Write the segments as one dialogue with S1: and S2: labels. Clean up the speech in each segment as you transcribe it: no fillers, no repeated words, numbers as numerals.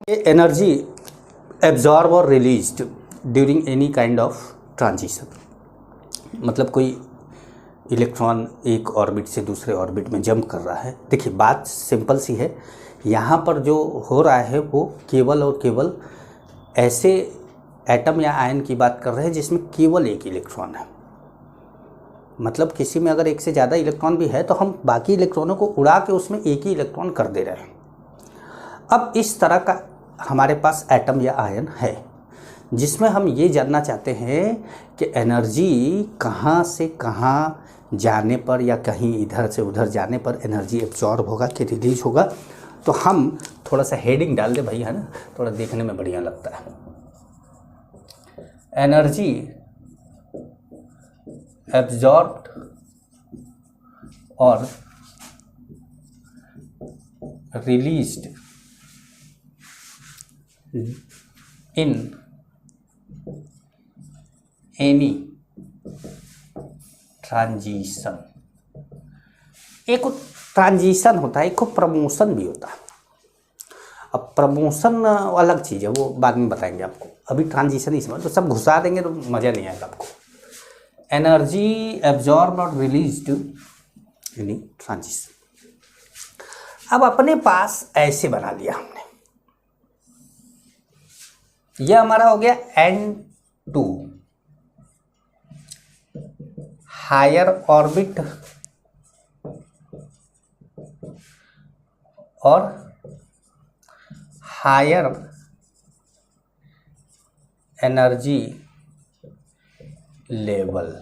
S1: Energy absorb और released during any kind of transition, मतलब कोई इलेक्ट्रॉन एक ऑर्बिट से दूसरे ऑर्बिट में जंप कर रहा है। देखिए बात सिंपल सी है, यहाँ पर जो हो रहा है वो केवल और केवल ऐसे एटम या आयन की बात कर रहे हैं जिसमें केवल एक इलेक्ट्रॉन है। मतलब किसी में अगर एक से ज़्यादा इलेक्ट्रॉन भी है तो हम बाकी इलेक्ट्रॉनों को उड़ा के उसमें एक ही इलेक्ट्रॉन कर दे रहे हैं। अब इस तरह का हमारे पास एटम या आयन है जिसमें हम ये जानना चाहते हैं कि एनर्जी कहाँ से कहाँ जाने पर या कहीं इधर से उधर जाने पर एनर्जी एब्जॉर्ब होगा कि रिलीज होगा। तो हम थोड़ा सा हेडिंग डाल दे भाई, है ना, थोड़ा देखने में बढ़िया लगता है। एनर्जी एब्जॉर्ब्ड और रिलीज्ड इन एनी ट्रांजिशन। एक ट्रांजिशन होता है, एक को प्रमोशन भी होता है। अब प्रमोशन अलग चीज़ है, वो बाद में बताएंगे आपको, अभी ट्रांजिशन ही समझ, तो सब घुसा देंगे तो मज़ा नहीं आएगा आपको। एनर्जी एब्जॉर्ब और रिलीज्ड इन ट्रांजिशन। अब अपने पास ऐसे बना लिया हमने, यह हमारा हो गया N2 हायर ऑर्बिट और हायर एनर्जी लेवल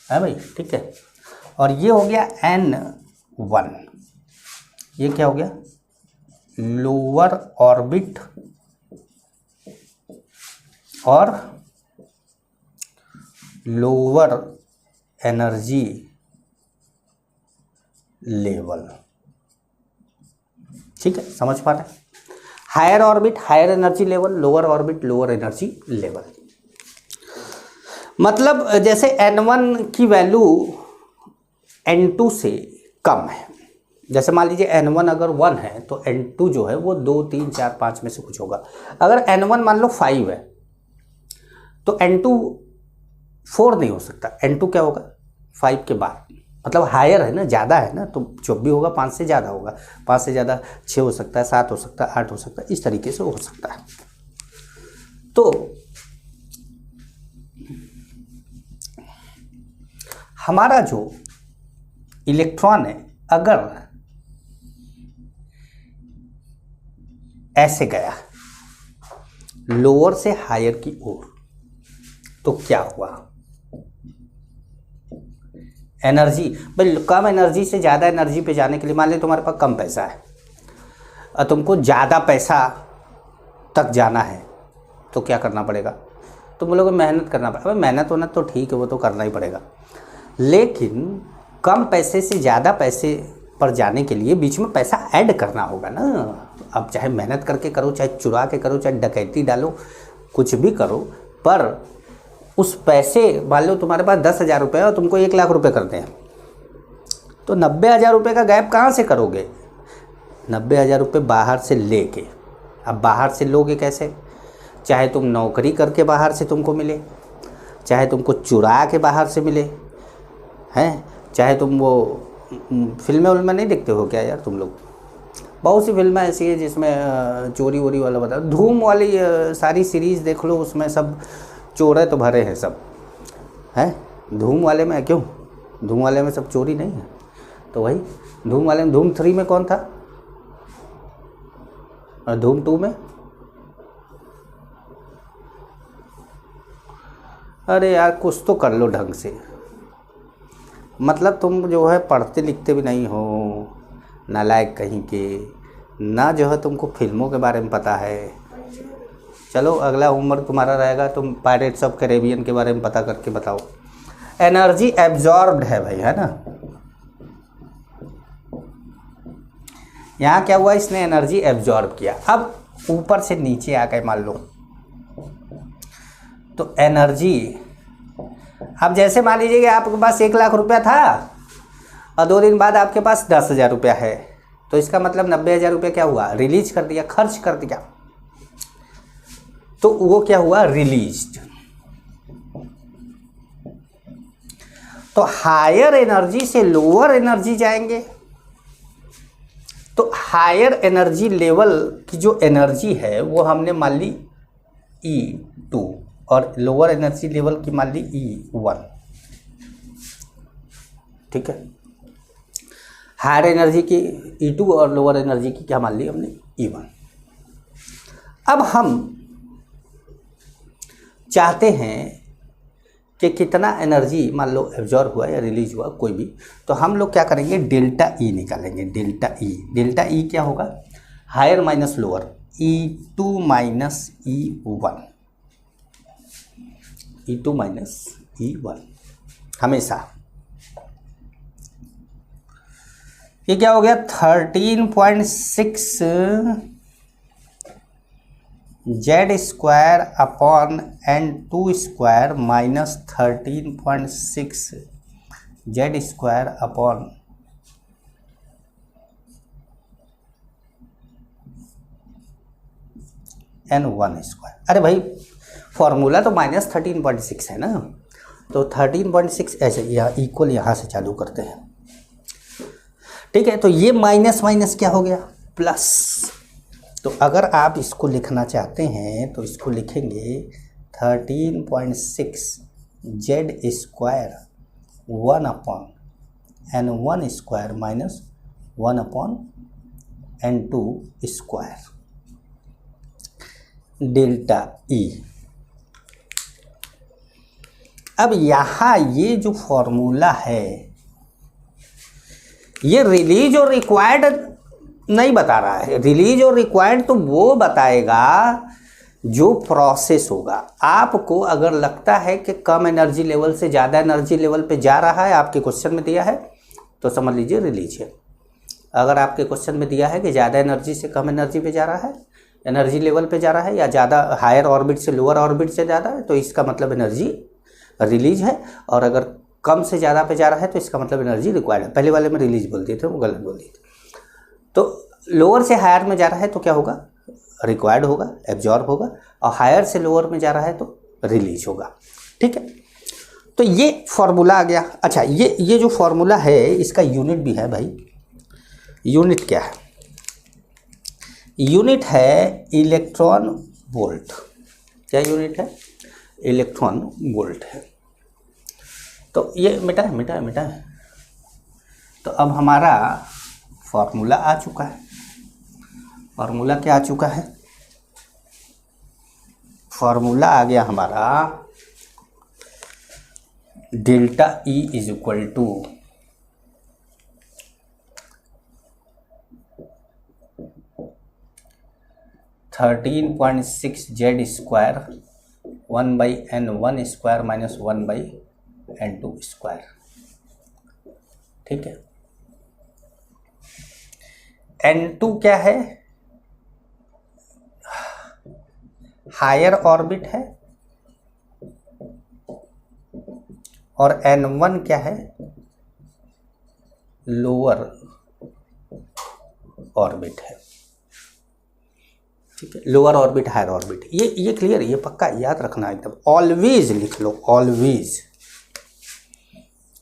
S1: है भाई, ठीक है। और ये हो गया N1, ये क्या हो गया, लोअर ऑर्बिट और लोअर एनर्जी लेवल, ठीक है, समझ पा रहे हैं। Higher orbit higher energy level, lower orbit lower energy level. मतलब जैसे N1 की वैल्यू N2 से कम है, जैसे मान लीजिए N1 अगर 1 है तो N2 जो है वो 2, 3, 4, 5 में से कुछ होगा। अगर N1 मान लो 5 है तो N2 4 नहीं हो सकता, N2 क्या होगा 5 के बाद, मतलब हायर है ना, ज़्यादा है ना, तो जो भी होगा 5 से ज़्यादा होगा, 5 से ज़्यादा 6 हो सकता है, 7 हो सकता है, 8 हो सकता है, इस तरीके से हो सकता है। तो हमारा जो इलेक्ट्रॉन है अगर ऐसे गया लोअर से हायर की ओर तो क्या हुआ, एनर्जी भाई कम एनर्जी से ज़्यादा एनर्जी पे जाने के लिए, मान लीजिए तुम्हारे पास कम पैसा है और तुमको ज़्यादा पैसा तक जाना है तो क्या करना पड़ेगा, तुम लोगों को मेहनत करना पड़ेगा। मेहनत होना तो ठीक है, वो तो करना ही पड़ेगा, लेकिन कम पैसे से ज़्यादा पैसे पर जाने के लिए बीच में पैसा ऐड करना होगा ना। अब चाहे मेहनत करके करो, चाहे चुरा के करो, चाहे डकैती डालो, कुछ भी करो, पर उस पैसे, मान लो तुम्हारे पास 10,000 रुपये और तुमको 1,00,000 रुपये करते हैं तो 90,000 रुपये का गैप कहाँ से करोगे, 90,000 रुपये बाहर से लेके। अब बाहर से लोगे कैसे, चाहे तुम नौकरी करके बाहर से तुमको मिले, चाहे तुमको चुरा के बाहर से मिले, हैं, चाहे तुम वो फिल्में नहीं देखते हो क्या यार तुम लोग, बहुत सी फिल्में ऐसी है जिसमें चोरी वोरी वाला बता, धूम वाली सारी सीरीज़ देख लो, उसमें सब चोर है तो भरे हैं सब, हैं, धूम वाले में क्यों, धूम वाले में सब चोरी नहीं है, तो वही धूम वाले में, धूम 3 में कौन था और धूम 2 में, अरे यार कुछ तो कर लो ढंग से, मतलब तुम जो है पढ़ते लिखते भी नहीं हो, नालायक कहीं के, ना जो है तुमको फिल्मों के बारे में पता है। चलो अगला होमवर्क तुम्हारा रहेगा, तुम पायरेट्स ऑफ कैरेबियन के बारे में पता करके बताओ। एनर्जी एब्जॉर्ब्ड है भाई, है ना, यहाँ क्या हुआ, इसने एनर्जी एब्जॉर्ब किया। अब ऊपर से नीचे आ गए मान लो तो एनर्जी, अब जैसे मान लीजिए कि आपके पास 1,00,000 रुपया था और 2 दिन बाद आपके पास 10,000 रुपया है, तो इसका मतलब 90,000 रुपये क्या हुआ, रिलीज कर दिया, खर्च कर दिया, तो वो क्या हुआ, रिलीज्ड। तो हायर एनर्जी से लोअर एनर्जी जाएंगे, तो हायर एनर्जी लेवल की जो एनर्जी है वो हमने मान ली E2 और लोअर एनर्जी लेवल की मान ली E1, ठीक है। हायर एनर्जी की E2 और लोअर एनर्जी की क्या मान ली हमने, E1। अब हम चाहते हैं कि कितना एनर्जी मान लो एब्जॉर्ब हुआ या रिलीज हुआ कोई भी, तो हम लोग क्या करेंगे, डेल्टा ई निकालेंगे। डेल्टा ई क्या होगा, higher minus lower, E2 minus E1, E2 minus E1 हमेशा। ये क्या हो गया, 13.6 Z² upon N2 square minus 13.6 Z² upon N1 square. अरे भाई फॉर्मूला तो -13.6 है ना, तो 13.6 ऐसे यहाँ इक्वल यहाँ से चालू करते हैं, ठीक है। तो ये माइनस माइनस क्या हो गया, प्लस। तो अगर आप इसको लिखना चाहते हैं तो इसको लिखेंगे 13.6 Z² 1 upon N1 square minus 1 upon N2 square delta E. अब यहाँ ये जो फॉर्मूला है ये रिलीज और रिक्वायर्ड नहीं बता रहा है। रिलीज और रिक्वायर्ड तो वो बताएगा जो प्रोसेस होगा। आपको अगर लगता है कि कम एनर्जी लेवल से ज़्यादा एनर्जी लेवल पे जा रहा है, आपके क्वेश्चन में दिया है, तो समझ लीजिए रिलीज है। अगर आपके क्वेश्चन में दिया है कि ज़्यादा एनर्जी से कम एनर्जी पे जा रहा है, एनर्जी लेवल पे जा रहा है, या ज़्यादा हायर ऑर्बिट से लोअर ऑर्बिट से ज़्यादा है, तो इसका मतलब एनर्जी रिलीज है। और अगर कम से ज़्यादा पे जा रहा है तो इसका मतलब एनर्जी रिक्वायर्ड है। पहले वाले में रिलीज बोल दिए थे, वो गलत बोल दिए थे। तो लोअर से हायर में जा रहा है तो क्या होगा, रिक्वायर्ड होगा, एब्जॉर्ब होगा, और हायर से लोअर में जा रहा है तो रिलीज होगा, ठीक है। तो ये फॉर्मूला आ गया। अच्छा, ये जो फॉर्मूला है इसका यूनिट भी है भाई। यूनिट क्या है, यूनिट है इलेक्ट्रॉन वोल्ट। क्या यूनिट है, इलेक्ट्रॉन वोल्ट है। तो ये मिटा है। तो अब हमारा फॉर्मूला आ चुका है। फॉर्मूला क्या आ चुका है, फॉर्मूला आ गया हमारा delta E is equal to 13.6 Z² 1/N1 square minus 1/N2 square, ठीक है। N2 क्या है, हायर ऑर्बिट है, और N1 क्या है, लोअर ऑर्बिट है, ठीक है। लोअर ऑर्बिट, हायर ऑर्बिट, ये क्लियर, ये पक्का याद रखना एकदम। ऑलवेज लिख लो, ऑलवेज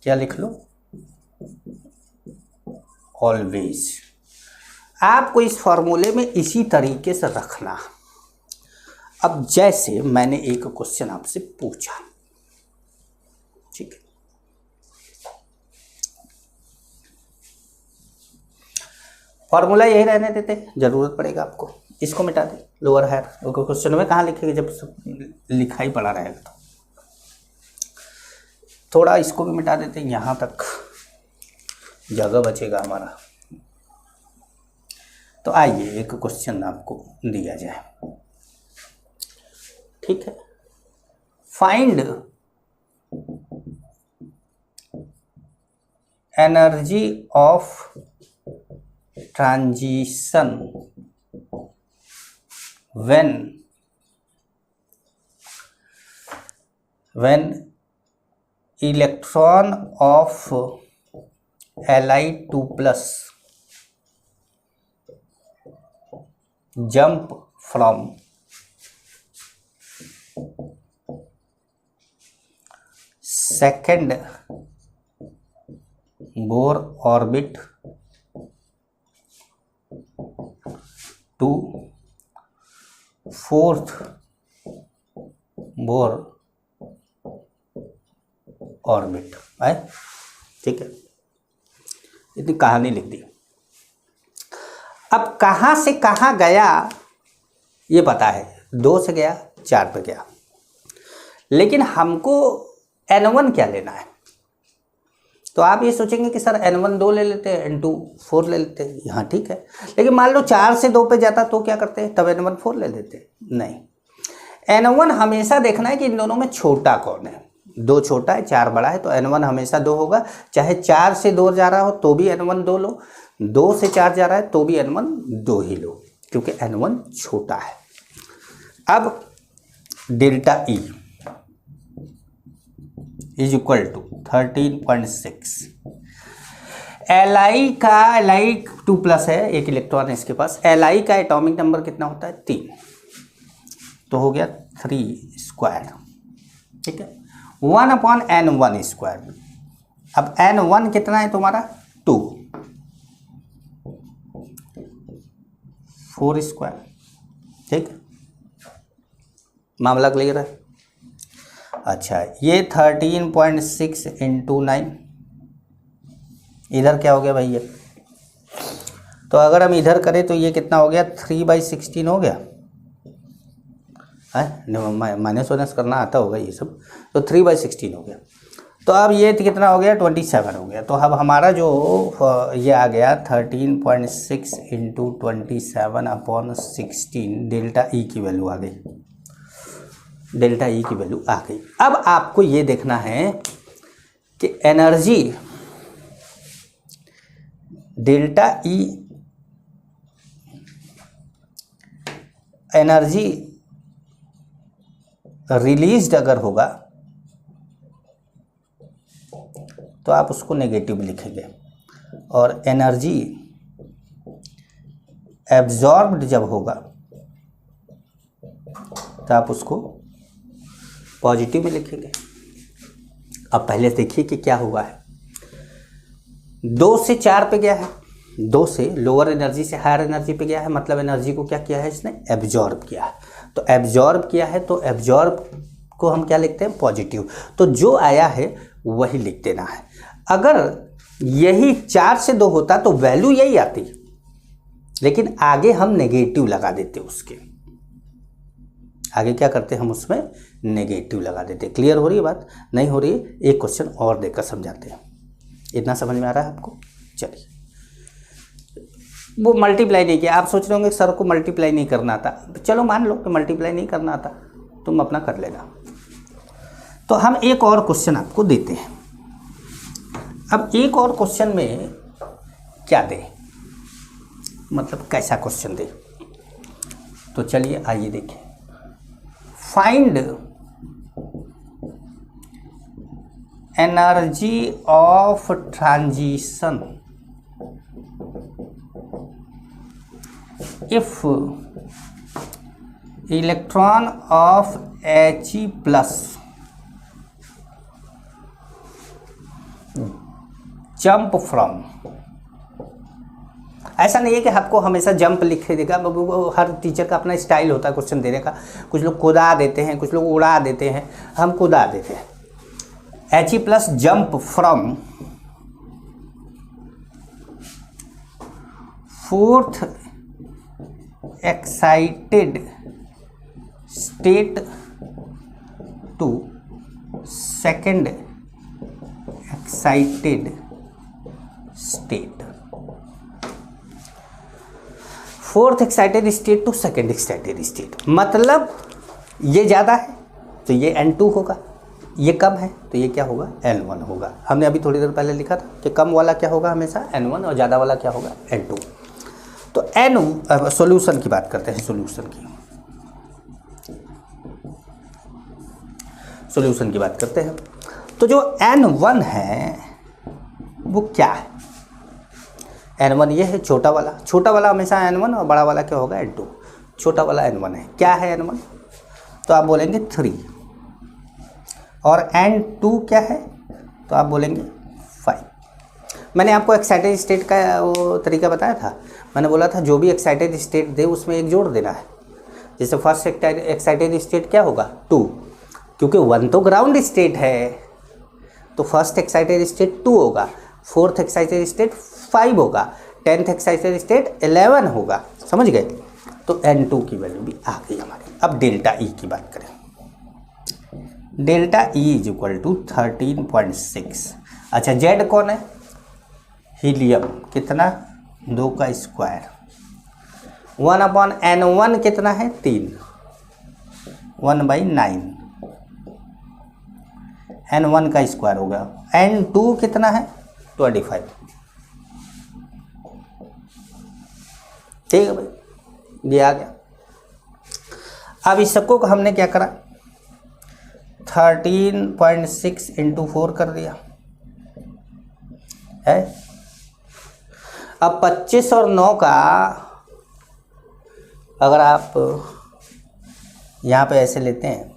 S1: क्या लिख लो, ऑलवेज। आपको इस फॉर्मूले में इसी तरीके से रखना। अब जैसे मैंने एक क्वेश्चन आपसे पूछा, ठीक है, फॉर्मूला यही रहने देते, जरूरत पड़ेगा आपको इसको मिटा दे, लोअर हायर। क्वेश्चन में कहाँ लिखेंगे जब सब लिखा ही पड़ा रहेगा। तो थोड़ा इसको भी मिटा देते, यहाँ तक जगह बचेगा हमारा। तो आइए एक क्वेश्चन आपको दिया जाए, ठीक है। Find energy of transition when electron of Li2+ jump from second Bohr orbit to fourth Bohr orbit है। ठीक है, इतनी कहानी लिख दी। अब कहाँ से कहाँ गया ये पता है, 2 से गया 4 पे गया, लेकिन हमको n1 क्या लेना है। तो आप ये सोचेंगे कि सर n1 2 ले लेते हैं, n2 4 ले लेते हैं। हाँ ठीक है, लेकिन मान लो 4 से 2 पे जाता तो क्या करते हैं, तब n1 4 ले लेते। नहीं, n1 हमेशा देखना है कि इन दोनों में छोटा कौन है। 2 छोटा है 4 बड़ा है, तो n1 हमेशा 2 होगा। चाहे 4 से 2 जा रहा हो तो भी n1 2 लो, 2 से 4 जा रहा है तो भी n1 2 ही लो, क्योंकि n1 छोटा है। अब delta E is equal to 13.6। Li का Li 2+ है, एक इलेक्ट्रॉन है इसके पास। Li का एटॉमिक नंबर कितना होता है 3, तो हो गया 3²। ठीक है, 1/n1²। अब n1 कितना है तुम्हारा 2, 4²। ठीक है, मामला क्लियर है। अच्छा, ये 13.6 × 9, इधर क्या हो गया भाई ये, तो अगर हम इधर करें तो ये कितना हो गया 3/16 हो गया है। माइनस वाइनस करना आता होगा ये सब, तो 3/16 हो गया। तो अब ये कितना हो गया 27 हो गया। तो अब हमारा जो ये आ गया 13.6 × 27/16 डेल्टा ई की वैल्यू आ गई। डेल्टा ई की वैल्यू आ गई। अब आपको ये देखना है कि energy delta E, energy released अगर होगा तो आप उसको नेगेटिव लिखेंगे, और एनर्जी एब्जॉर्ब्ड जब होगा तो आप उसको पॉजिटिव में लिखेंगे। अब पहले देखिए कि क्या हुआ है। 2 से 4 पे गया है, 2 से लोअर एनर्जी से हायर एनर्जी पे गया है, मतलब एनर्जी को क्या किया है इसने, एब्जॉर्ब किया है। तो एब्जॉर्ब किया है, तो एब्जॉर्ब को हम क्या लिखते हैं, पॉजिटिव। तो जो आया है वही लिख देना है। अगर यही 4 से 2 होता तो वैल्यू यही आती, लेकिन आगे हम नेगेटिव लगा देते उसके, आगे क्या करते हम उसमें नेगेटिव लगा देते। क्लियर हो रही है बात, नहीं हो रही है, एक क्वेश्चन और देकर समझाते हैं। इतना समझ में आ रहा है आपको। चलिए, वो मल्टीप्लाई नहीं किया। आप सोच रहे होंगे सर को मल्टीप्लाई नहीं करना था, चलो मान लो कि मल्टीप्लाई नहीं करना था, तुम अपना कर लेना। तो हम एक और क्वेश्चन आपको देते हैं। अब एक और क्वेश्चन में क्या दें, मतलब कैसा क्वेश्चन दें, तो चलिए आइए देखें। Find energy of transition if electron of He+ jump from. ऐसा नहीं है कि आपको हमेशा जंप लिख देगा, हर टीचर का अपना स्टाइल होता है क्वेश्चन देने का। कुछ लोग कूदा देते हैं, कुछ लोग उड़ा देते हैं, हम कूदा देते हैं। He+ jump from 4th excited state to 2nd excited state. 4th excited state to 2nd excited state, मतलब ये ज़्यादा है तो ये N2 होगा, ये कम है तो ये क्या होगा, N1 होगा। हमने अभी थोड़ी देर पहले लिखा था कि कम वाला क्या होगा हमेशा N1 और ज़्यादा वाला क्या होगा N2। तो अब सॉल्यूशन की बात करते हैं। सॉल्यूशन की बात करते हैं। तो जो N1 है वो क्या है, N1 ये है छोटा वाला हमेशा N1 और बड़ा वाला क्या होगा N2। छोटा वाला N1 है। क्या है N1? तो आप बोलेंगे 3। और N2 क्या है? तो आप बोलेंगे 5। मैंने आपको एक्साइटेड स्टेट का वो तरीका बताया था। मैंने बोला था जो भी एक्साइटेड स्टेट दे उसमें एक जोड़ देना है। जैसे फर्स्ट एक्साइटेड स्टेट क्या होगा? 2, क्योंकि 1 तो ग्राउंड स्टेट है, तो फर्स्ट एक्साइटेड स्टेट 2 होगा, फोर्थ एक्साइटेड स्टेट 5 होगा, 10th एक्साइटेड स्टेट 11 होगा। समझ गए? तो N2 की वैल्यू भी आ गई हमारी। अब डेल्टा E की बात करें। Delta E is equal to 13.6। अच्छा, Z कौन है? हीलियम। कितना? 2 का स्क्वायर। 1/N1 कितना है? 3, 1/9। N1 का स्क्वायर हो गया। N2 कितना है? 25। ठीक है भाई, ये आ गया। अब इस सबको हमने क्या करा? 13.6 इंटू 4 कर दिया है। अब 25 और 9 का अगर आप यहाँ पे ऐसे लेते हैं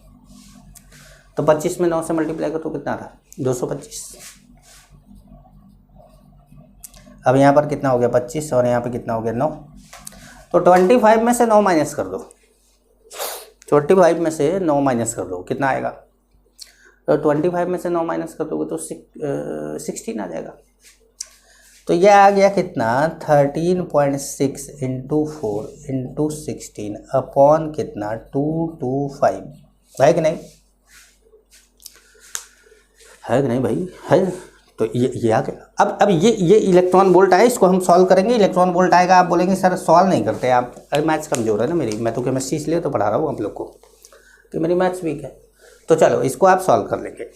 S1: तो 25 में 9 से मल्टीप्लाई करो तो कितना रहा? 225। अब यहाँ पर कितना हो गया? 25 और यहाँ पे कितना हो गया? 9। तो 25 में से 9 माइनस कर दो। 25 में से 9 माइनस कर दो, कितना आएगा? तो 25 में से 9 माइनस कर दोगे तो 16 आ जाएगा। तो यह आ गया कितना? 13.6 इंटू 4 इंटू 16 अपॉन कितना? 225। है कि नहीं? है कि नहीं भाई? है। तो ये आ गया। अब ये इलेक्ट्रॉन वोल्ट आया, इसको हम सॉल्व करेंगे। इलेक्ट्रॉन वोल्ट आएगा, आप बोलेंगे सर सॉल्व नहीं करते आप। अरे मैथ्स कमजोर है ना मेरी, मैं तो केमिस्ट्री इसलिए तो पढ़ा रहा हूँ आप लोग को कि मेरी मैथ्स वीक है। तो चलो इसको आप सॉल्व कर लेंगे।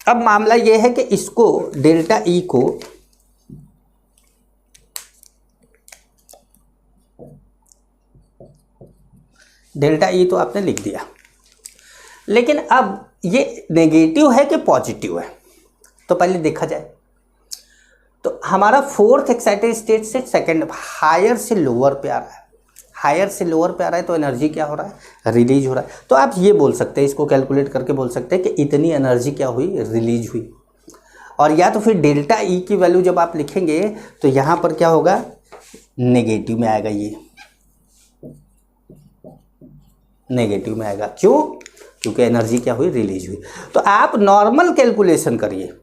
S1: अब मामला ये है कि इसको डेल्टा ई को तो आपने लिख दिया, लेकिन अब ये नेगेटिव है कि पॉजिटिव है तो पहले देखा जाए। तो हमारा फोर्थ एक्साइटेड स्टेट से सेकंड हायर से लोअर पे आ रहा है। हायर से लोअर पे आ रहा है तो एनर्जी क्या हो रहा है? रिलीज हो रहा है। तो आप ये बोल सकते हैं, इसको कैलकुलेट करके बोल सकते हैं कि इतनी एनर्जी क्या हुई? रिलीज हुई। और या तो फिर डेल्टा ई की वैल्यू जब आप लिखेंगे तो यहाँ पर क्या होगा? नेगेटिव में आएगा। ये नेगेटिव में आएगा। क्यों? क्योंकि एनर्जी क्या हुई? रिलीज हुई। तो आप नॉर्मल कैलकुलेशन करिए।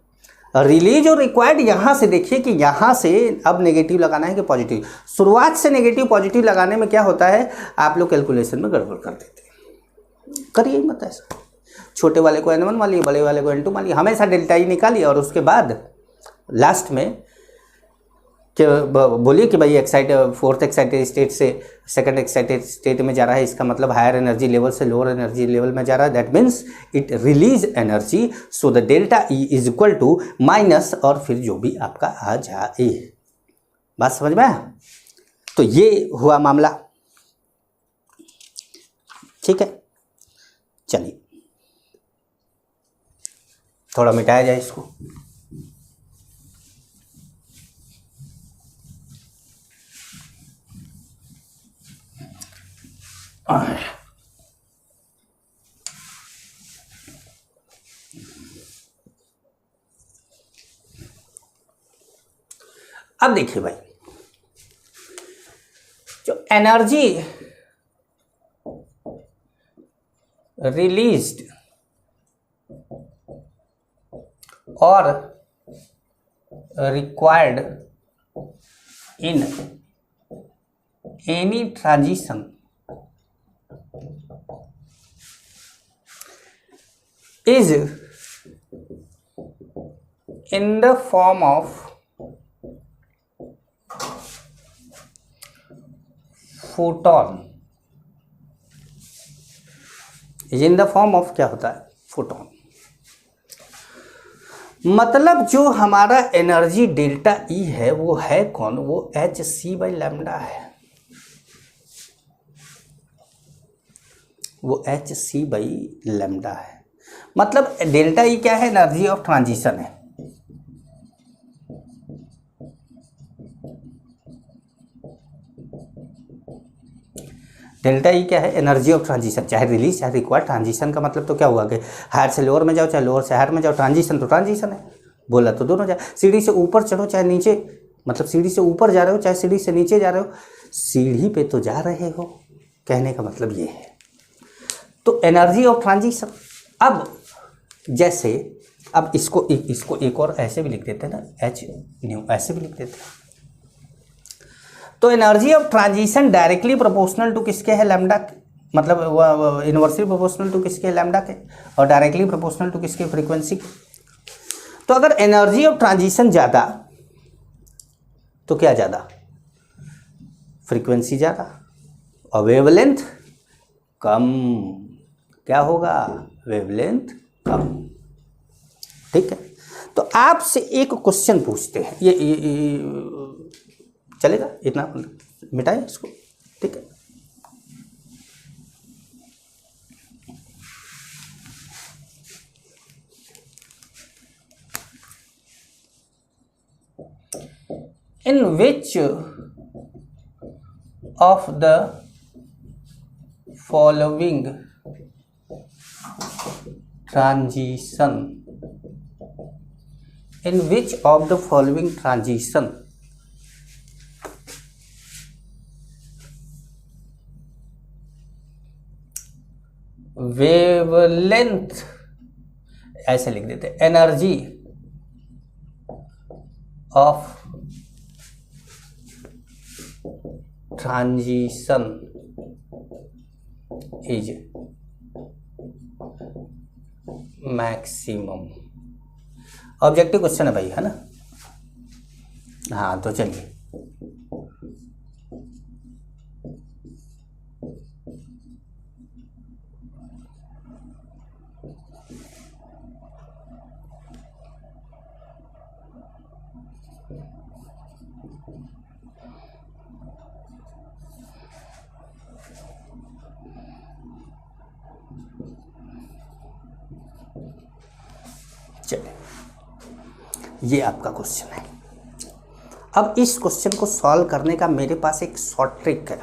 S1: रिलीज और रिक्वायर्ड यहाँ से देखिए कि यहाँ से अब नेगेटिव लगाना है कि पॉजिटिव। शुरुआत से नेगेटिव पॉजिटिव लगाने में क्या होता है? आप लोग कैलकुलेशन में गड़बड़ कर देते हैं। करिए मत ऐसा। छोटे वाले को N1 मानिए, बड़े वाले को N2 मानिए, हमेशा डेल्टा ई निकालिए और उसके बाद लास्ट में बोलिए कि भाई फोर्थ एक्साइटेड स्टेट से सेकंड एक्साइटेड स्टेट में जा रहा है, इसका मतलब हायर एनर्जी लेवल से लोअर एनर्जी लेवल में जा रहा है। That means it release energy, so the delta E is equal to minus और फिर जो भी आपका आ जाए। बात समझ में आया? तो ये हुआ मामला। ठीक है, चलिए थोड़ा मिटाया जाए इसको। अब देखिए भाई, जो एनर्जी रिलीज्ड और required in any transition is in the form of photon, is in the form of क्या होता है? फोटोन। मतलब जो हमारा एनर्जी डेल्टा ई है वो है कौन? वो hc/λ है। वो hc/λ है। मतलब डेल्टा ई क्या है? एनर्जी ऑफ ट्रांजिशन है। डेल्टा ई क्या है, एनर्जी ऑफ ट्रांजिशन, चाहे रिलीज चाहे रिक्वायर्ड। ट्रांजिशन का मतलब तो क्या हुआ कि हायर से लोअर में जाओ चाहे लोअर से हायर में जाओ, ट्रांजिशन तो ट्रांजिशन है, बोला तो दोनों जाए। सीढ़ी से ऊपर चढ़ो चाहे नीचे, मतलब सीढ़ी से ऊपर जा रहे हो चाहे सीढ़ी से नीचे जा रहे हो, सीढ़ी पे तो जा रहे हो, कहने का मतलब ये है। तो एनर्जी ऑफ ट्रांजिशन। अब जैसे अब इसको एक और ऐसे भी लिख देते हैं ना, एच न्यू ऐसे भी लिख देते हैं। तो energy of transition directly proportional to किसके है, लैम्डा, मतलब इनवर्सली प्रोपोर्शनल टू किसके, लैम्डा के, और डायरेक्टली प्रोपोर्शनल टू किसके, फ्रीक्वेंसी के। तो अगर एनर्जी ऑफ ट्रांजिशन ज़्यादा तो क्या ज़्यादा, फ्रीक्वेंसी ज़्यादा, और वेवलेंथ कम, क्या होगा, वेवलेंथ कम। ठीक है, तो आपसे एक क्वेश्चन पूछते हैं, ये चलेगा, इतना मिटाएं इसको। ठीक है, in which of the following transition, in which of the following transition wavelength, ऐसे लिख देते, energy of transition is maximum. Objective question है भाई, है ना। हाँ तो चलिए, चलिए ये आपका क्वेश्चन है। अब इस क्वेश्चन को सॉल्व करने का मेरे पास एक शॉर्ट ट्रिक है,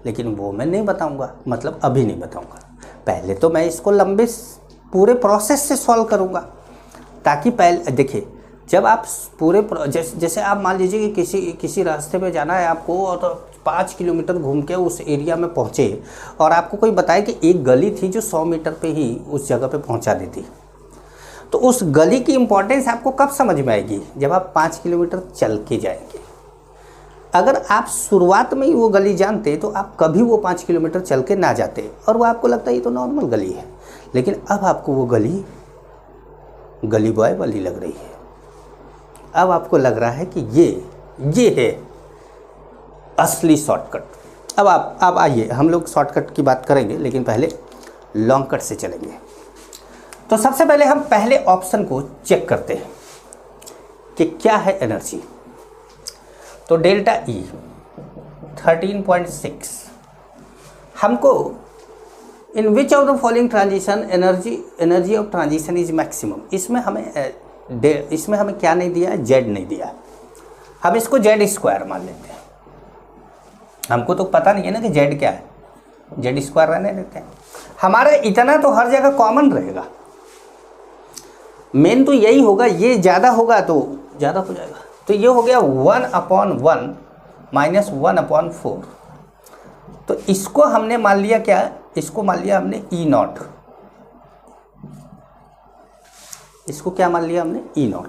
S1: लेकिन वो मैं नहीं बताऊंगा, मतलब अभी नहीं बताऊंगा। पहले तो मैं इसको लंबे पूरे प्रोसेस से सॉल्व करूंगा, ताकि पहले देखिए, जब आप पूरे जैसे आप मान लीजिए कि किसी रास्ते पे जाना है आपको, और तो 5 किलोमीटर घूम के उस एरिया में पहुँचे, और आपको कोई बताए कि एक गली थी जो 100 मीटर पे ही उस जगह पे पहुँचा देती, तो उस गली की इम्पोर्टेंस आपको कब समझ में आएगी, जब आप 5 किलोमीटर चल के जाएंगे। अगर आप शुरुआत में ही वो गली जानते तो आप कभी वो 5 किलोमीटर चल के ना जाते, और वो आपको लगता है ये तो नॉर्मल गली है। लेकिन अब आपको वो गली बॉय वाली लग रही है। अब आपको लग रहा है कि ये है असली शॉर्टकट। अब आइए, हम लोग शॉर्टकट की बात करेंगे, लेकिन पहले लॉन्ग कट से चलेंगे। तो सबसे पहले हम पहले ऑप्शन को चेक करते हैं कि क्या है एनर्जी। तो डेल्टा ई 13.6, हमको in which of the following transition energy of transition is maximum. इसमें हमें क्या नहीं दिया है, जेड नहीं दिया। हम इसको जेड स्क्वायर मान लेते हैं, हमको तो पता नहीं है ना कि जेड क्या है, जेड स्क्वायर रहने देते हैं। हमारा इतना तो हर जगह कॉमन रहेगा, मेन तो यही होगा, ये ज़्यादा होगा तो ज़्यादा हो जाएगा। तो ये हो गया 1/1 माइनस 1/4। तो इसको हमने मान लिया क्या, इसको मान लिया हमने E0, इसको क्या मान लिया हमने, E0।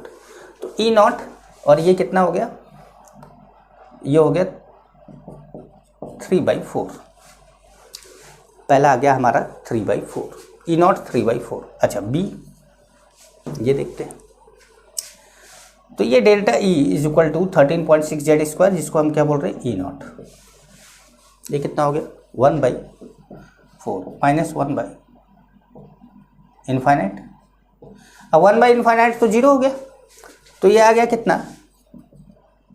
S1: तो E0, और ये कितना हो गया, ये हो गया 3/4। पहला आ गया हमारा 3/4, E0 3/4। अच्छा बी, ये देखते हैं। तो ये delta E is equal to 13.6 Z square, जिसको हम क्या बोल रहे हैं, E0। ये कितना हो गया, 1/4 माइनस 1/इनफाइनाइट। अब 1/इनफाइनाइट तो 0 हो गया, तो ये आ गया कितना,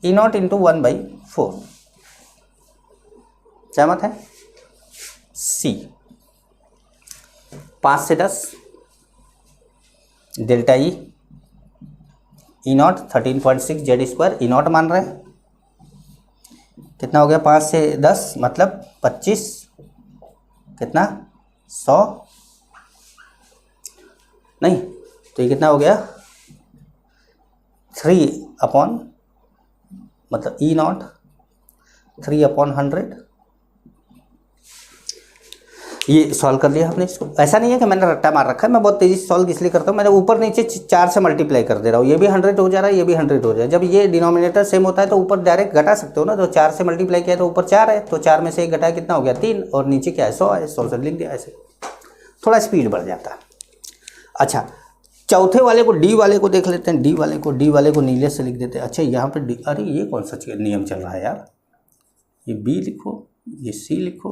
S1: E0 इंटू 1/4। सहमत है। सी 5 से 10 delta E E0 13.6 Z square, E0 मान रहे हैं, कितना हो गया 5 से 10 मतलब 25 कितना 100 नहीं, तो ये कितना हो गया 3 अपॉन मतलब ई नॉट 3 अपॉन 100। ये सॉल्व कर लिया हमने इसको। ऐसा नहीं है कि मैंने रट्टा मार रखा है, मैं बहुत तेज़ी से सॉल्व इसलिए करता हूँ, मैंने ऊपर नीचे 4 से मल्टीप्लाई कर दे रहा हूँ। ये भी 100 हो जा रहा है, ये भी 100 हो जाए। जब ये डिनोमिनेटर सेम होता है तो ऊपर डायरेक्ट घटा सकते हो ना, तो 4 से मल्टीप्लाई किया तो ऊपर 4 है, तो 4 में से 1 घटाया कितना हो गया 3, और नीचे क्या है 100 है, 100 से लिख दिया। ऐसे थोड़ा स्पीड बढ़ जाता है। अच्छा, चौथे वाले को डी वाले को देख लेते हैं। डी वाले को नीले से लिख देते हैं। अच्छा, यहाँ पे डी, अरे ये कौन सा नियम चल रहा है यार, ये बी लिखो, ये सी लिखो,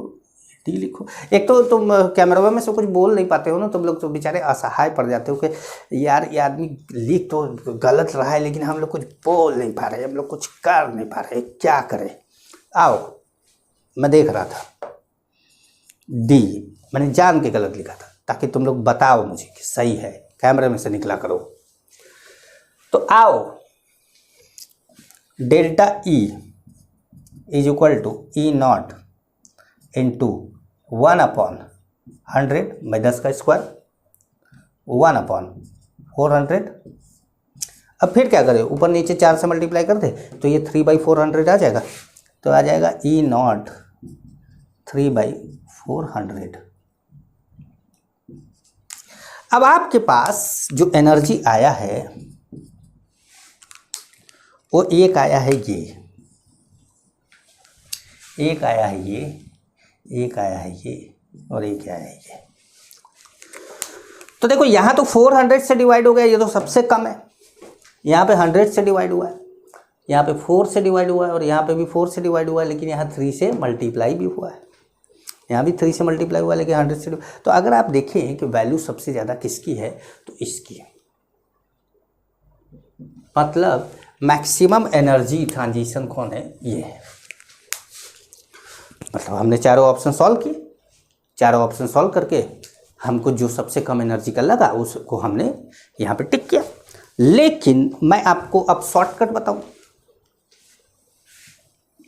S1: डी लिखो। एक तो तुम कैमरा में से कुछ बोल नहीं पाते हो ना, तुम लोग तो बेचारे असहाय पड़ जाते हो कि यार ये आदमी लिख तो गलत रहा है लेकिन हम लोग कुछ बोल नहीं पा रहे, हम लोग कुछ कर नहीं पा रहे, क्या करें। आओ, मैं देख रहा था डी, मैंने जान के गलत लिखा था ताकि तुम लोग बताओ मुझे कि सही है, कैमरे में से निकला करो। तो आओ, delta E is equal to E not into 1 upon 100 by 10 का स्क्वायर 1 अपॉन 400। अब फिर क्या करें, ऊपर नीचे 4 से मल्टीप्लाई कर दे तो ये 3/400 आ जाएगा, तो आ जाएगा ई नॉट 3/400। अब आपके पास जो एनर्जी आया है वो एक आया है ये, एक आया है ये, एक आया है ये, और एक आया है ये। तो देखो यहाँ तो 400 से डिवाइड हो गया, ये तो सबसे कम है। यहाँ पे 100 से डिवाइड हुआ है, यहाँ पे 4 से डिवाइड हुआ है, और यहाँ पे भी 4 से डिवाइड हुआ है, लेकिन यहाँ 3 से मल्टीप्लाई भी हुआ है। यहाँ भी 3 से मल्टीप्लाई हुआ है, लेकिन 100 से। तो अगर आप देखें कि वैल्यू सबसे ज़्यादा किसकी है तो इसकी, मतलब मैक्सिमम एनर्जी ट्रांजिशन कौन है, ये है। मतलब हमने चारों ऑप्शन सॉल्व किए, चारों ऑप्शन सॉल्व करके हमको जो सबसे कम एनर्जी का लगा उसको हमने यहाँ पे टिक किया। लेकिन मैं आपको अब शॉर्टकट बताऊं,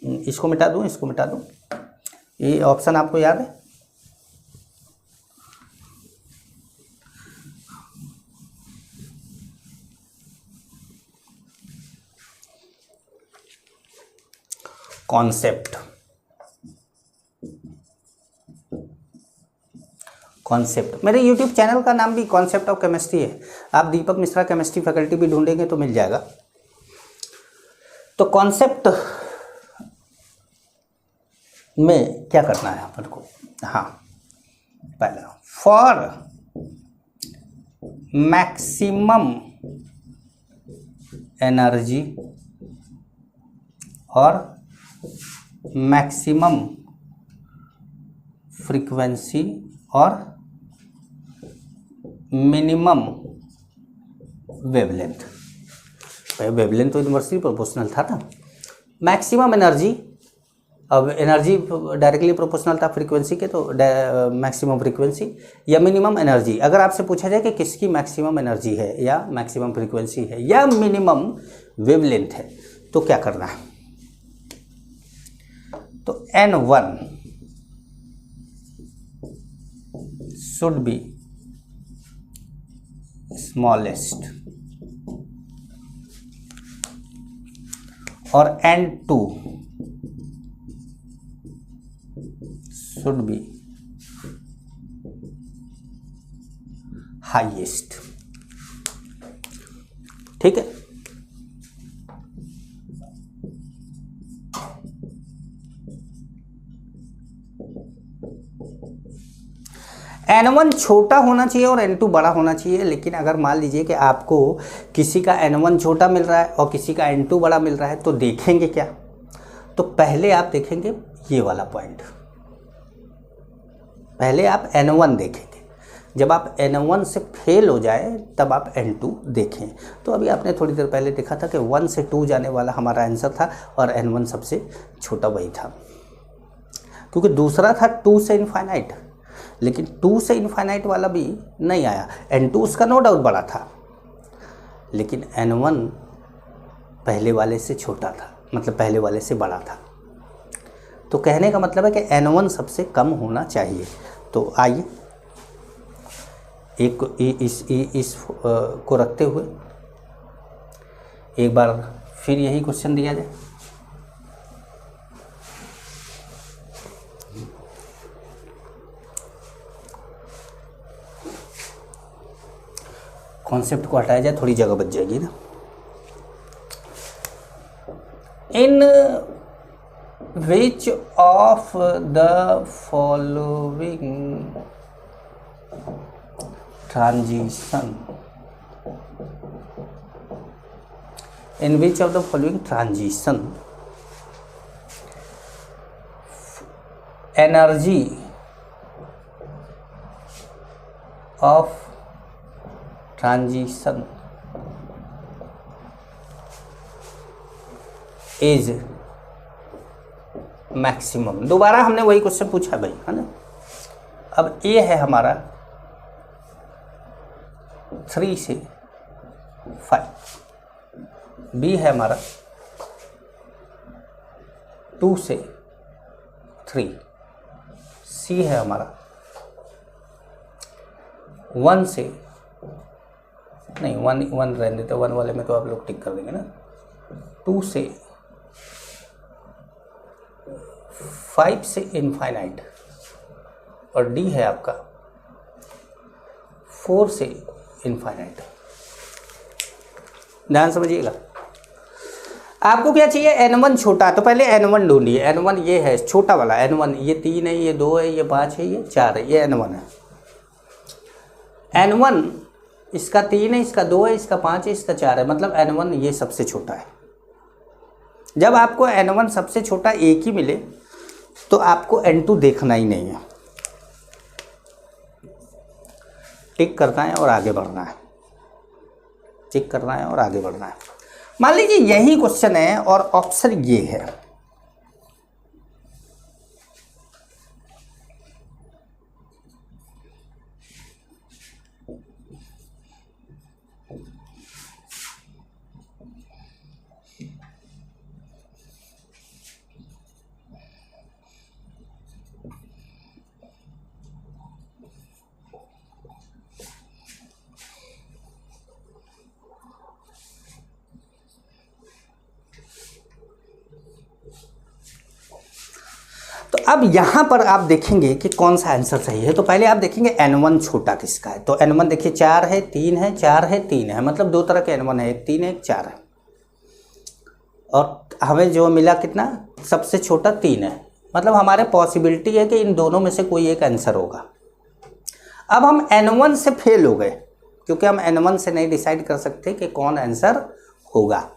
S1: इसको मिटा दूं, इसको मिटा दूं, ये ऑप्शन आपको याद है, कॉन्सेप्ट, कॉन्सेप्ट। मेरे YouTube चैनल का नाम भी कॉन्सेप्ट ऑफ केमिस्ट्री है, आप दीपक मिश्रा केमिस्ट्री फैकल्टी भी ढूंढेंगे तो मिल जाएगा। तो कॉन्सेप्ट में क्या करना है अपन को, हाँ, पहला फॉर मैक्सिमम एनर्जी और मैक्सिमम फ्रीक्वेंसी और मिनिमम वेवलेंथ। वेवलेंथ तो इनवर्सली प्रोपोर्शनल था ना, मैक्सिमम एनर्जी, अब एनर्जी डायरेक्टली प्रोपोर्शनल था फ्रीक्वेंसी के, तो मैक्सिमम फ्रीक्वेंसी या मिनिमम एनर्जी। अगर आपसे पूछा जाए कि किसकी मैक्सिमम एनर्जी है या मैक्सिमम फ्रीक्वेंसी है या मिनिमम वेवलेंथ है तो क्या करना है, तो N1 should be smallest और N2 should be highest। ठीक है, N1 छोटा होना चाहिए और N2 बड़ा होना चाहिए। लेकिन अगर मान लीजिए कि आपको किसी का N1 छोटा मिल रहा है और किसी का N2 बड़ा मिल रहा है तो देखेंगे क्या, तो पहले आप देखेंगे ये वाला पॉइंट, पहले आप N1 देखेंगे। जब आप N1 से फेल हो जाए तब आप N2 देखें। तो अभी आपने थोड़ी देर पहले देखा था कि 1 से 2 जाने वाला हमारा आंसर था और N1 सबसे छोटा वही था, क्योंकि दूसरा था 2 से इनफाइनाइट, लेकिन 2 से इनफाइनाइट वाला भी नहीं आया। N2 उसका नो डाउट बड़ा था, लेकिन N1 पहले वाले से छोटा था, मतलब पहले वाले से बड़ा था। तो कहने का मतलब है कि N1 सबसे कम होना चाहिए। तो आइए इस को रखते हुए एक बार फिर यही क्वेश्चन दिया जाए। कॉन्सेप्ट को हटाया जाए, थोड़ी जगह बच जाएगी ना। In which of the following transition, in which of the following transition energy of transition is maximum. दोबारा हमने वही क्वेश्चन पूछा भाई, है ना। अब ए है हमारा 3 से 5, बी है हमारा 2 से 3, सी है हमारा 1 से नहीं, 1 रहने देते, 1 वाले में तो आप लोग टिक कर देंगे ना, 2 से 5 से इनफाइनाइट, और डी है आपका 4 से इनफाइनाइट। ध्यान समझिएगा, आपको क्या चाहिए, n1 छोटा, तो पहले n1 ढूंढिए। n1 ये है छोटा वाला n1, ये 3 है, ये 2 है, ये 5 है, ये 4 है, ये n1 है। n1 इसका 3 है, इसका 2 है, इसका 5 है, इसका 4 है, मतलब n1 ये सबसे छोटा है। जब आपको n1 सबसे छोटा एक ही मिले तो आपको n2 देखना ही नहीं है, टिक करना है और आगे बढ़ना है, टिक करना है और आगे बढ़ना है। मान लीजिए यही क्वेश्चन है और ऑप्शन ये है, तो अब यहाँ पर आप देखेंगे कि कौन सा आंसर सही है। तो पहले आप देखेंगे n1 छोटा किसका है, तो n1 देखिए 4 है, 3 है, 4 है, 3 है, मतलब दो तरह के n1 है, एक 3 है, एक 4 है, और हमें जो मिला कितना, सबसे छोटा 3 है, मतलब हमारे पॉसिबिलिटी है कि इन दोनों में से कोई एक आंसर होगा। अब हम n1 से फेल हो गए क्योंकि हम n1 से नहीं डिसाइड कर सकते कि कौन आंसर होगा,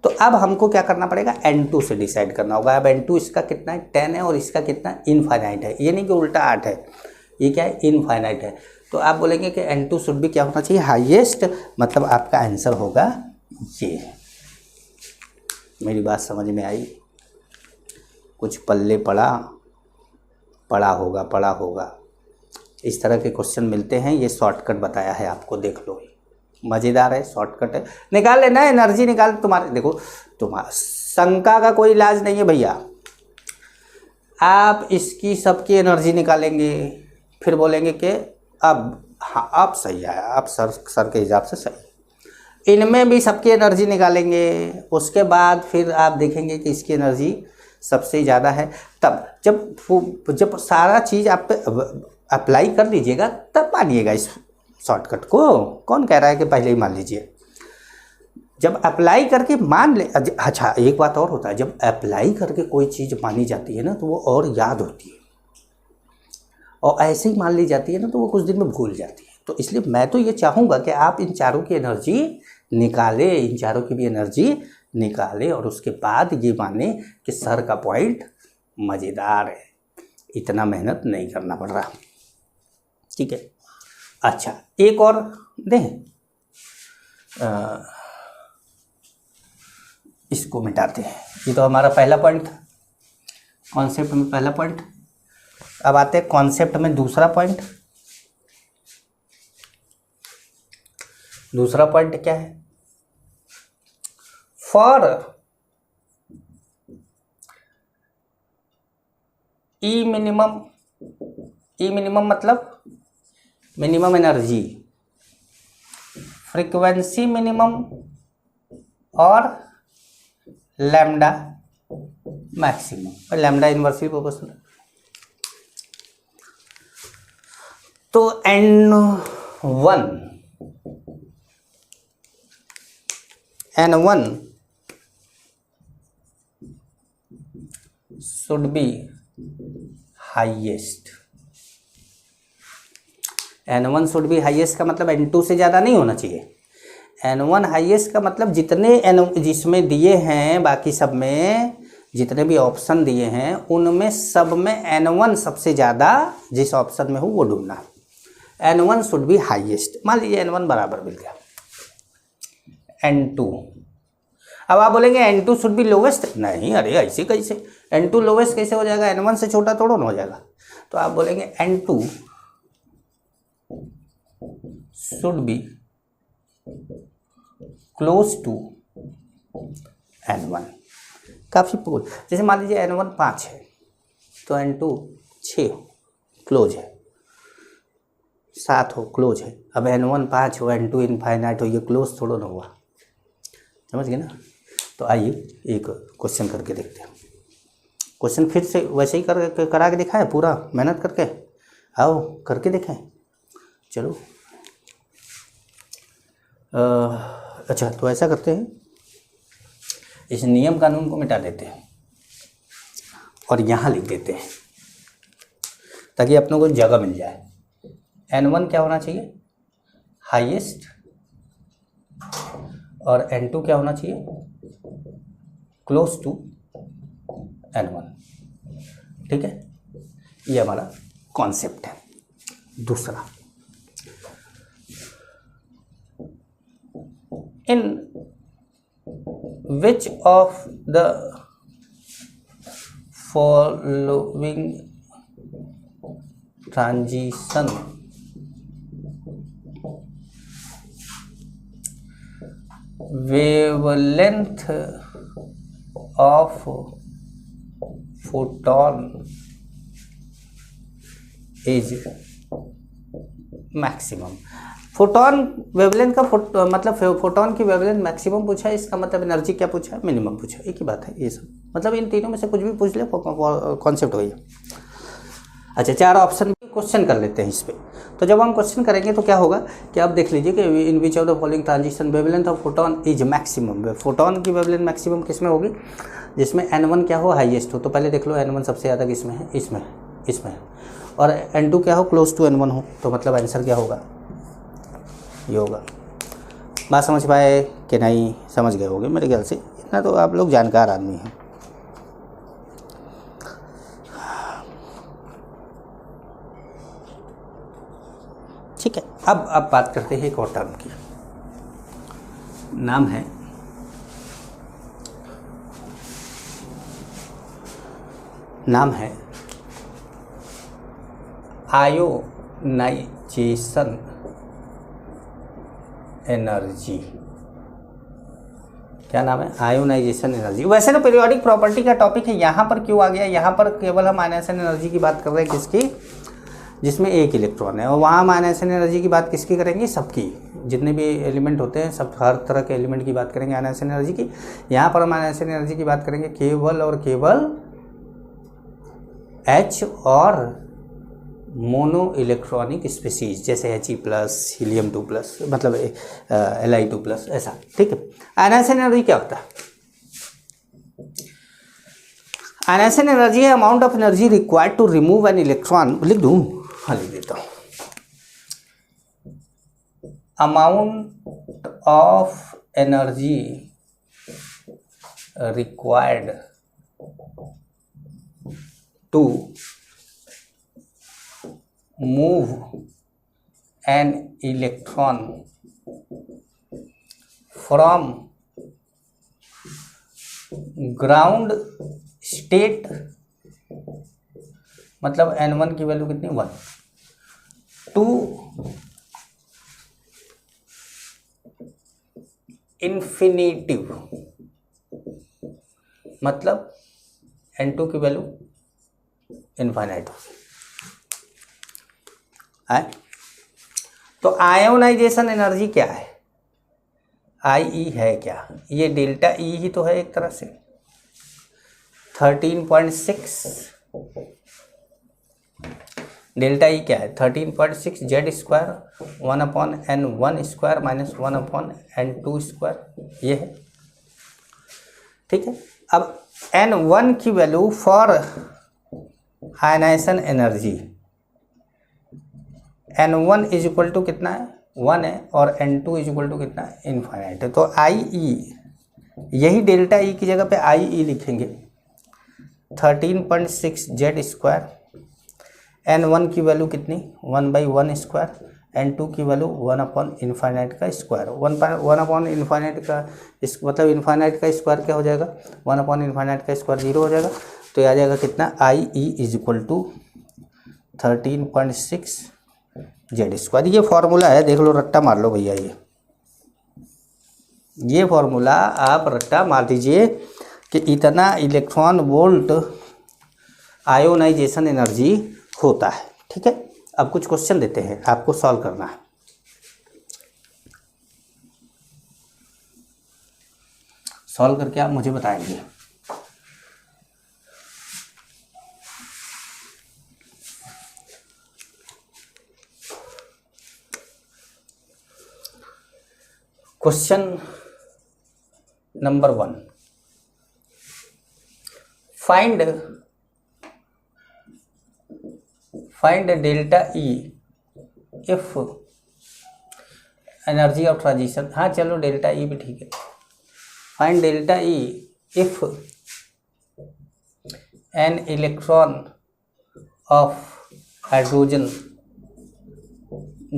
S1: तो अब हमको क्या करना पड़ेगा, n2 से डिसाइड करना होगा। अब n2 इसका कितना है, 10 है, और इसका कितना इनफाइनाइट है, ये नहीं कि उल्टा 8 है, ये क्या है, इनफाइनाइट है। तो आप बोलेंगे कि n2 शुड भी क्या होना चाहिए, हाईएस्ट, मतलब आपका आंसर होगा ये। मेरी बात समझ में आई, कुछ पल्ले पड़ा होगा, इस तरह के क्वेश्चन मिलते हैं। ये शॉर्टकट बताया है आपको, देख लो, मज़ेदार है, शॉर्टकट है, निकाल लेना, एनर्जी निकाल। तुम्हारे देखो, तुम्हारा शंका का कोई इलाज नहीं है भैया, आप इसकी सबकी एनर्जी निकालेंगे, फिर बोलेंगे कि अब हाँ अब सही आया, अब सर के हिसाब से सही, इनमें भी सबकी एनर्जी निकालेंगे, उसके बाद फिर आप देखेंगे कि इसकी एनर्जी सबसे ज़्यादा है। तब जब सारा चीज़ आप पे अप्लाई कर दीजिएगा तब मानिएगा इस शॉर्टकट को। कौन कह रहा है कि पहले ही मान लीजिए, जब अप्लाई करके मान ले। अच्छा, एक बात और होता है, जब अप्लाई करके कोई चीज़ मानी जाती है ना तो वो और याद होती है, और ऐसे ही मान ली जाती है ना तो वो कुछ दिन में भूल जाती है। तो इसलिए मैं तो ये चाहूँगा कि आप इन चारों की एनर्जी निकालें, इन चारों की भी एनर्जी निकालें, और उसके बाद ये माने कि सर का पॉइंट मज़ेदार है, इतना मेहनत नहीं करना पड़ रहा। ठीक है, अच्छा एक और दें, इसको मिटाते हैं। ये तो हमारा पहला पॉइंट था, कॉन्सेप्ट में पहला पॉइंट। अब आते हैं कॉन्सेप्ट में दूसरा पॉइंट। दूसरा पॉइंट क्या है, for E minimum E minimum मतलब मिनिमम एनर्जी, फ्रीक्वेंसी मिनिमम और लैम्डा मैक्सिमम, और लैम्डा इनवर्सली प्रोपोर्शनल। तो N1 should be highest। N1 should be highest का मतलब N2 से ज़्यादा नहीं होना चाहिए। N1 हाईएस्ट का मतलब जितने जिसमें दिए हैं, बाकी सब में जितने भी ऑप्शन दिए हैं उनमें सब में N1 सबसे ज़्यादा जिस ऑप्शन में हो वो ढूंढना। N1 should be highest. मान लीजिए N1 बराबर मिल गया N2। अब आप बोलेंगे N2 शुड बी लोवेस्ट, नहीं, अरे ऐसे कैसे, N2 लोवेस्ट कैसे हो जाएगा, N1 से छोटा थोड़ा ना हो जाएगा। तो आप बोलेंगे N2 should be close to N1। काफ़ी पोल, जैसे मान लीजिए N1 5 है तो N2 6 क्लोज है, 7 हो क्लोज है। अब N1 5 हो, N2 इनफाइनाइट हो, ये क्लोज थोड़ा ना हुआ, समझ गए ना। तो आइए एक क्वेश्चन करके देखते हैं। क्वेश्चन फिर से वैसे ही करा के दिखाएं, पूरा मेहनत करके, आओ करके देखें। चलो अच्छा, तो ऐसा करते हैं, इस नियम कानून को मिटा देते हैं और यहाँ लिख देते हैं ताकि अपनों को जगह मिल जाए। N1 क्या होना चाहिए, हाईएस्ट, और N2 क्या होना चाहिए, क्लोज टू N1। ठीक है, ये हमारा कॉन्सेप्ट है। दूसरा, in which of the following transition wavelength of photon is maximum। Photon wavelength का मतलब फोटोन की वेवलेंथ मैक्सिमम पूछा है, इसका मतलब एनर्जी क्या पूछा है, मिनिमम पूछा है। एक ही बात है ये सब, मतलब इन तीनों में से कुछ भी पूछ ले कॉन्सेप्ट वही है। अच्छा, 4 ऑप्शन क्वेश्चन कर लेते हैं इस पे। तो जब हम क्वेश्चन करेंगे तो क्या होगा कि आप देख लीजिए कि in which of the following transition wavelength of photon is maximum. Photon की वेवलेंथ मैक्सिमम किस में होगी, जिसमें N1 क्या हो, हाईएस्ट हो। तो पहले देख लो N1 सबसे ज़्यादा किसमें है, इसमें, और N2 क्या हो, क्लोज टू N1 हो। तो मतलब आंसर क्या होगा, ये होगा। बात समझ पाए कि नहीं, समझ गए होंगे मेरे ख्याल से, इतना तो आप लोग जानकार आदमी हैं। ठीक है, अब बात करते हैं एक और टर्म की, नाम है आयोनाइजेशन एनर्जी। क्या नाम है, आयोनाइजेशन एनर्जी। वैसे तो पीरियोडिक प्रॉपर्टी का टॉपिक है, यहाँ पर क्यों आ गया, यहाँ पर केवल हम आयोनाइजेशन एनर्जी की बात कर रहे हैं, किसकी, जिसमें एक इलेक्ट्रॉन है, और वहाँ हम आयोनाइजेशन एनर्जी की बात किसकी करेंगे, सबकी, जितने भी एलिमेंट होते हैं सब, हर तरह के एलिमेंट की बात करेंगे आयोनाइजेशन एनर्जी की। यहाँ पर हम आयोनाइजेशन एनर्जी की बात करेंगे केवल और केवल H और मोनो इलेक्ट्रॉनिक स्पीसीज, जैसे He+, He2+, मतलब Li2+, ऐसा। ठीक है, आयोनाइजेशन एनर्जी क्या होता है, आयोनाइजेशन एनर्जी है amount of energy required to remove an electron. लिख दूं, हाँ लिख देता हूँ, amount of energy required to move an electron from ground state, मतलब N1 की वैल्यू कितनी, 1, टू इन्फिनिटिव, मतलब N2 की वैल्यू इनफाइनाइट होगी। है। तो आयोनाइजेशन एनर्जी क्या है, आई है क्या, ये डेल्टा ई ही तो है एक तरह से। 13.6 डेल्टा ई क्या है, 13.6 Z square 1/n1 minus 1/n2 square, ये है। ठीक है, अब n1 की value for ionization energy, n1 is equal to कितना है, 1 है, और n2 इज इक्वल टू कितना है, इनफाइनाइट है। तो आई ई, यही डेल्टा ई की जगह पे आई ई लिखेंगे, 13.6 जेड स्क्वायर, n1 की वैल्यू कितनी 1/1 स्क्वायर, n2 की वैल्यू 1/इनफाइनाइट का स्क्वायर। 1/इनफाइनाइट का मतलब इनफाइनाइट का स्क्वायर क्या हो जाएगा, 1/इनफाइनाइट का स्क्वायर 0 हो जाएगा। तो ये आ जाएगा कितना, I E is equal to 13.6 Z square. ये फॉर्मूला है, देख लो, रट्टा मार लो भैया, ये फॉर्मूला आप रट्टा मार दीजिए कि इतना इलेक्ट्रॉन वोल्ट आयोनाइजेशन एनर्जी होता है। ठीक है, अब कुछ क्वेश्चन देते हैं, आपको सॉल्व करना है। सॉल्व करके आप मुझे बताएंगे। Question number 1, find delta E if energy of transition. हाँ चलो, डेल्टा ई भी ठीक है। Find delta E if an electron of hydrogen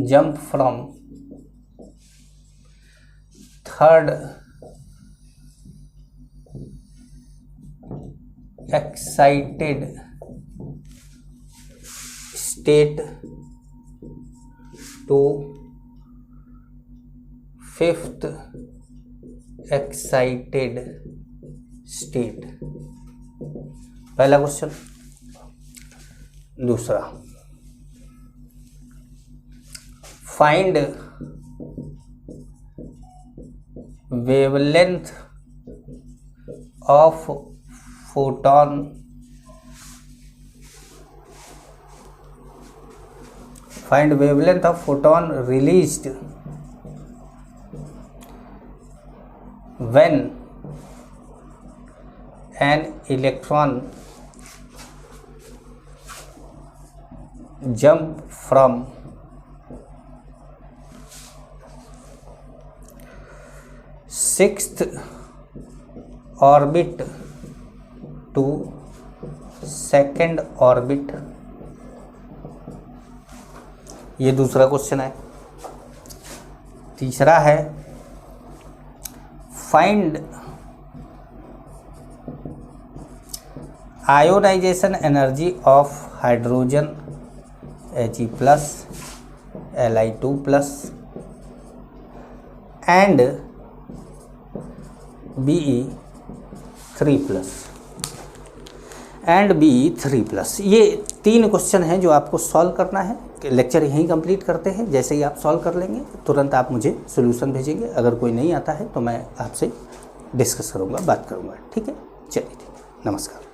S1: jump from third excited state to fifth excited state. पहला क्वेश्चन। दूसरा, find wavelength of photon released when an electron jump from sixth orbit to second orbit। ये दूसरा question है। तीसरा है, find ionization energy of hydrogen He+, Li2+ and Be3+। ये 3 question हैं जो आपको सॉल्व करना है। लेक्चर यहीं कंप्लीट करते हैं। जैसे ही आप सॉल्व कर लेंगे तुरंत आप मुझे सॉल्यूशन भेजेंगे। अगर कोई नहीं आता है तो मैं आपसे डिस्कस करूँगा, बात करूँगा। ठीक है, चलिए, ठीक, नमस्कार।